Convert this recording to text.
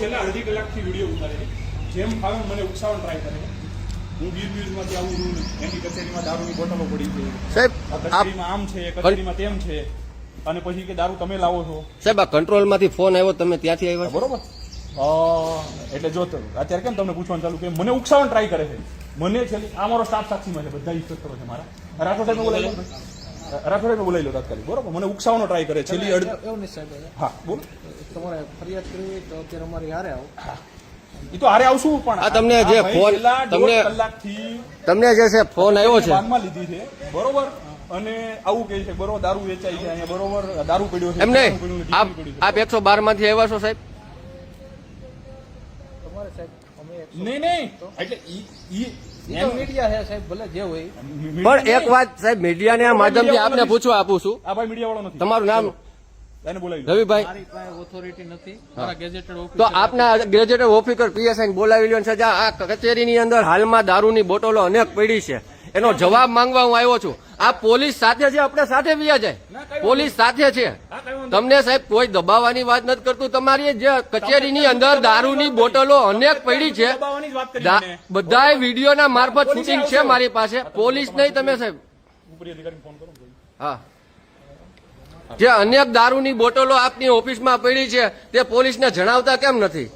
છેલ્લા અડધી કલાકથી વિડીયો ઉતારે જેમ ફાવે મને ઉકસાવવાનો ટ્રાય કરે. હું ગીર ન્યૂઝમાંથી આવું છું, એની કચેરીમાં દારૂની બોટલો પડી છે સાહેબ, કચેરીમાં આમ છે કચેરીમાં તેમ છે અને પછી કે દારૂ તમે લાવો છો. સાહેબ, આ કંટ્રોલમાંથી ફોન આવ્યો, તમે ત્યાંથી આવ્યા છો? બરોબર. એટલે જો અત્યારે કેમ તમને પૂછવાનું ચાલુ કે મને ઉકસાવવાનો ટ્રાય કરે છે. મને છેલ્લી આ મારો સ્ટાફ સાક્ષીમાં છે, બધા ઇન્સ્પેક્ટરો છે મારા. રાઠોડ સાહેબ બોલાવી લો, રાઠોડ સાહેબ બોલાવી લો તાત્કાલિક. બરોબર, મને ઉકસાવવાનો ટ્રાય કરે છેલ્લી એવું નહીં સાહેબ, હા બોલો. તમારે ફરિયાદ કરવી હોય તો અત્યારે અમારી હારે આવો. એ તો હારે આવશું પણ આ તમને જે ફોન તમને જે છે ફોન આવ્યો છે બાદમાં લીધી છે. બરોબર. અને આવું કહે છે બરોબર દારૂ વેચાય છે અહીંયા, બરોબર દારૂ પડ્યો છે. એમ નહીં, આપ 112 માંથી આવ્યા છો સાહેબ? તમારે સાહેબ અમે નહીં એટલે મીડિયા છે સાહેબ, ભલે જે હોય. પણ એક વાત સાહેબ, મીડિયાના માધ્યમથી આપને પૂછવા આપું છું. આ ભાઈ મીડિયા વાળો નથી. તમારું નામ? એને બોલાવી લો. રવિભાઈ. મારી પાસે ઓથોરિટી નથી, મારા ગેજેટેડ ઓફિસર. તો આપના ગ્રેજ્યુએટ ઓફિસર પીએસઆઈ બોલાવી લ્યો છે. આ કચેરીની અંદર હાલમાં દારૂની બોટલો અનેક પડી છે, એનો જવાબ માંગવા હું આવ્યો છું. આ પોલીસ સાથે છે, આપણે સાથે વ્યા જાય, પોલીસ સાથે છે. તમને સાહેબ કોઈ દબાવવાની વાત નથી કરતું. તમારી જે કચેરીની અંદર દારૂની બોટલો અનેક પડી છે, બધા વિડીયોના મારફત શૂટિંગ છે મારી પાસે. પોલીસ નહીં તમે સાહેબ. હા, જે અનેક દારૂની બોટલો આપની ઓફિસમાં પડી છે તે પોલીસને જણાવતા કેમ નથી?